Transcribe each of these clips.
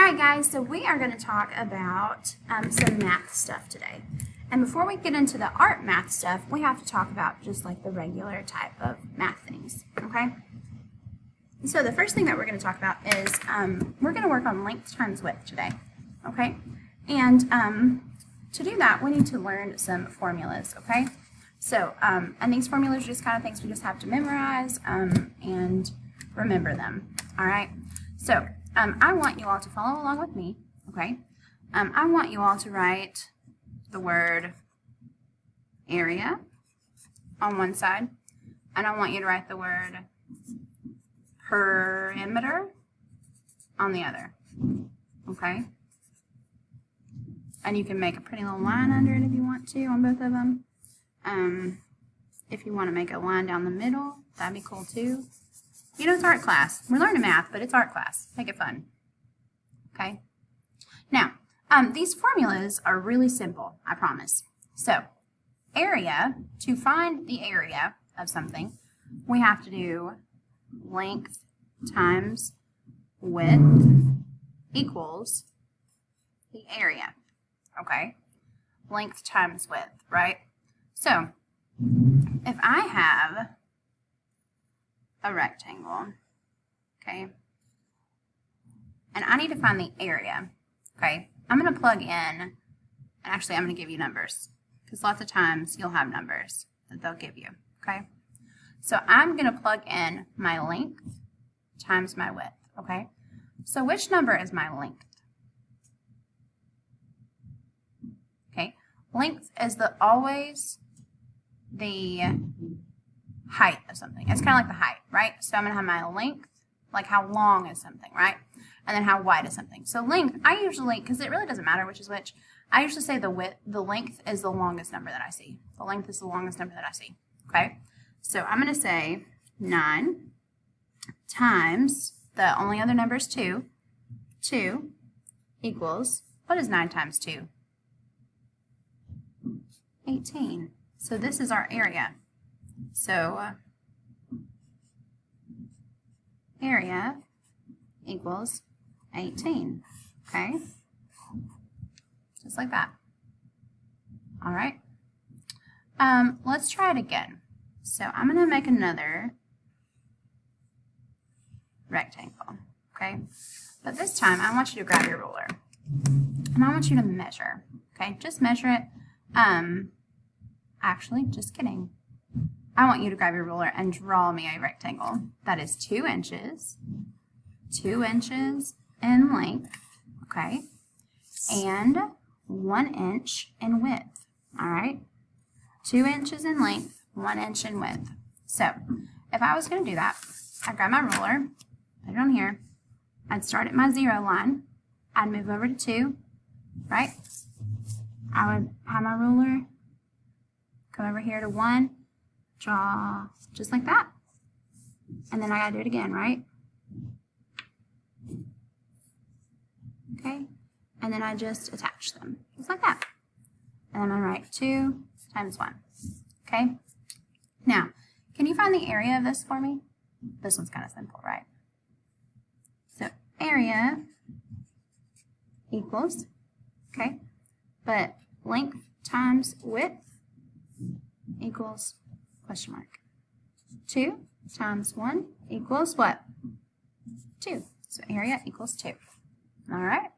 Alright guys, so we are going to talk about some math stuff today. And before we get into the art math stuff, we have to talk about just like the regular type of math things, okay? So the first thing that we're going to talk about is we're going to work on length times width today, okay? And to do that, we need to learn some formulas, okay? So, and these formulas are just kind of things we just have to memorize and remember them, alright? So, I want you all to follow along with me, okay? I want you all to write the word area on one side, and I want you to write the word perimeter on the other, okay? And you can make a pretty little line under it if you want to on both of them. If you want to make a line down the middle, that'd be cool too. You know, it's art class. We're learning math, but it's art class. Make it fun. Okay? Now, these formulas are really simple, I promise. So, area, to find the area of something, we have to do length times width equals the area. Okay? Length times width, right? So, if I have a rectangle, okay, and I need to find the area, okay, I'm going to plug in, and actually I'm going to give you numbers, because lots of times you'll have numbers that they'll give you, okay? So I'm going to plug in my length times my width, okay? So which number is my length? Okay, length is always the height of something. It's kind of like the height, right? So I'm going to have my length, like how long is something, right? And then how wide is something. So length, I usually, because it really doesn't matter which is which, I usually say the length is the longest number that I see. The length is the longest number that I see, okay? So I'm going to say 9 times, the only other number is 2. 2 equals, what is 9 times 2? 18. So this is our area. So area equals 18, okay? Just like that. All right. Let's try it again. So I'm going to make another rectangle, okay? But this time I want you to grab your ruler, and I want you to measure, okay? Just measure it. Actually, just kidding. I want you to grab your ruler and draw me a rectangle that is 2 inches, 2 inches in length, okay, and 1 inch in width, all right? 2 inches in length, 1 inch in width. So, if I was going to do that, I'd grab my ruler, put it on here, I'd start at my 0 line, I'd move over to 2, right? I would have my ruler, come over here to 1, draw just like that. And then I gotta do it again, right? Okay. And then I just attach them, just like that. And I'm gonna write 2 times 1. Okay. Now, can you find the area of this for me? This one's kind of simple, right? So area equals, okay, but length times width equals question mark. 2 times 1 equals what? 2. So area equals 2. All right.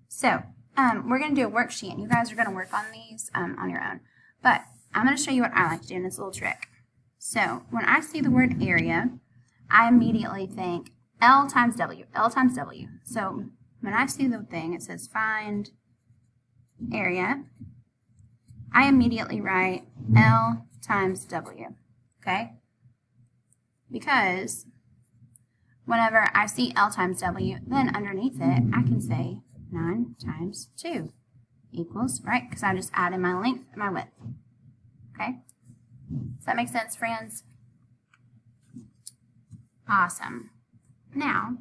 So we're going to do a worksheet, and you guys are going to work on these on your own. But I'm going to show you what I like to do in this little trick. So when I see the word area, I immediately think L times W. L times W. So when I see the thing, it says find area, I immediately write L times W, okay? Because whenever I see L times W, then underneath it, I can say 9 times 2 equals, right? Because I just added my length and my width, okay? Does that make sense, friends? Awesome. Now,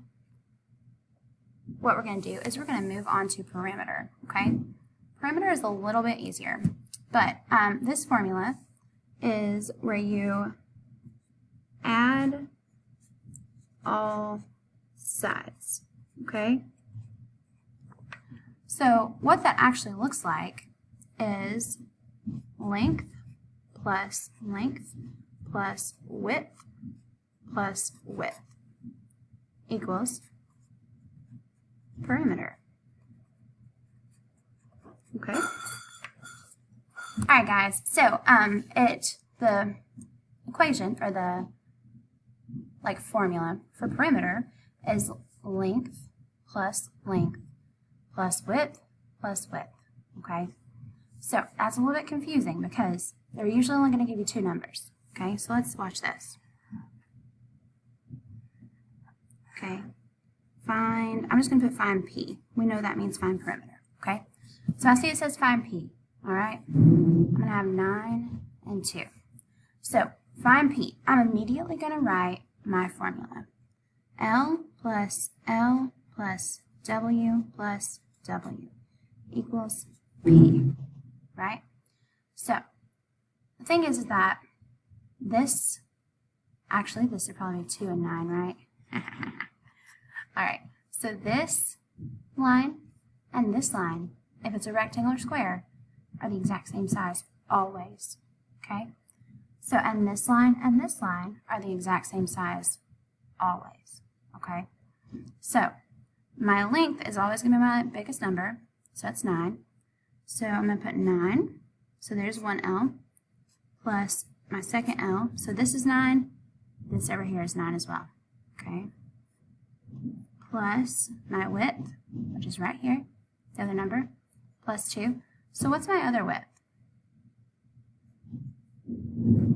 what we're going to do is we're going to move on to perimeter, okay? Perimeter is a little bit easier, but this formula is where you add all sides, okay? So what that actually looks like is length plus width plus width equals perimeter. Okay. All right, guys. So the equation or the formula for perimeter is length plus width plus width. Okay. So that's a little bit confusing because they're usually only going to give you two numbers. Okay. So let's watch this. Okay. I'm just going to put find P. We know that means find perimeter. Okay. So I see it says find P. All right. I'm going to have 9 and 2. So find P. I'm immediately going to write my formula. L plus W plus W equals P. Right? So the thing is that this would probably be 2 and 9, right? All right. So this line and this line, if it's a rectangle or square, are the exact same size always. Okay? So, and this line are the exact same size always. Okay? So, my length is always going to be my biggest number. So, that's 9. So, I'm going to put 9. So, there's one L plus my second L. So, this is 9. This over here is 9 as well. Okay? Plus my width, which is right here, the other number, plus 2. So what's my other width?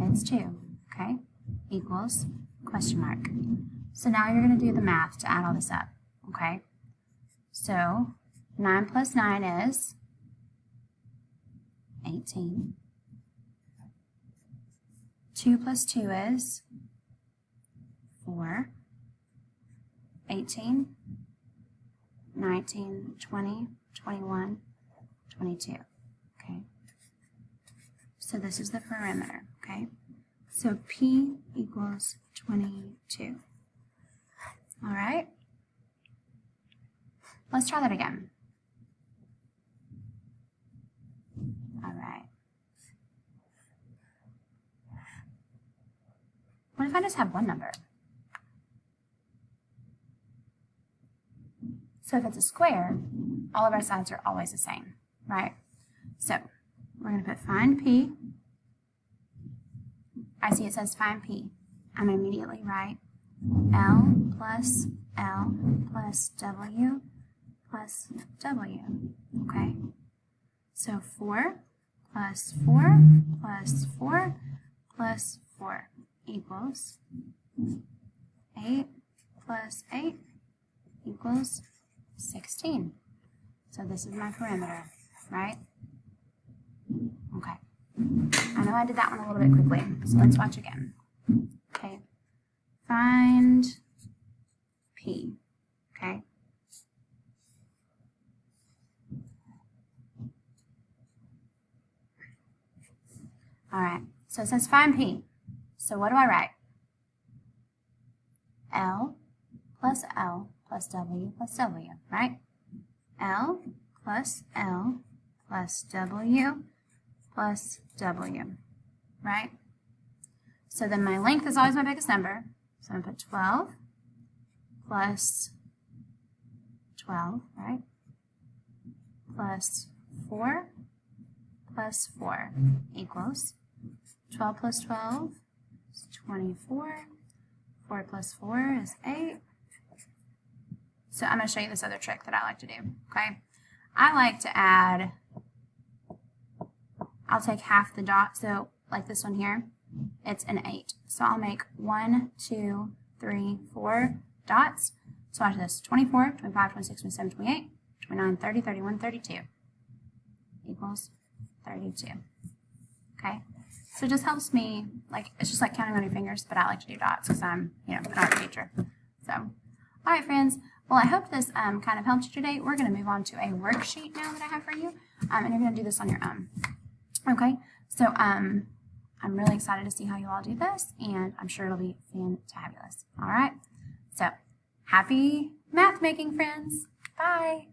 It's 2, okay? Equals question mark. So now you're going to do the math to add all this up, okay? So 9 plus 9 is 18. 2 plus 2 is 4. 18, 19, 20, 21, 22, okay? So this is the perimeter, okay? So P equals 22. All right? Let's try that again. All right. What if I just have one number? So if it's a square, all of our sides are always the same, right? So we're going to put find P. I see it says find P. I'm going to immediately write L plus W plus W, okay? So 4 plus 4 plus 4 plus 4 equals 8 plus 8 equals 16. So this is my perimeter, right? Okay. I know I did that one a little bit quickly, so let's watch again. Okay. Find P. Okay. All right. So it says find P. So what do I write? L plus W plus W, right? L plus W plus W, right? So then my length is always my biggest number. So I'm going to put 12 plus 12, right? Plus 4 equals 12 plus 12 is 24. 4 plus 4 is 8. So I'm going to show you this other trick that I like to do, okay? I like to add, I'll take half the dot, so like this one here, it's an 8. So I'll make 1, 2, 3, 4 dots. So watch this, 24, 25, 26, 27, 28, 29, 30, 31, 32 equals 32, okay? So it just helps me, like, it's just like counting on your fingers, but I like to do dots because I'm, an art teacher. So, all right, friends. Well, I hope this kind of helped you today. We're going to move on to a worksheet now that I have for you, and you're going to do this on your own. Okay, so I'm really excited to see how you all do this, and I'm sure it'll be fantabulous. All right, so Happy math making, friends. Bye.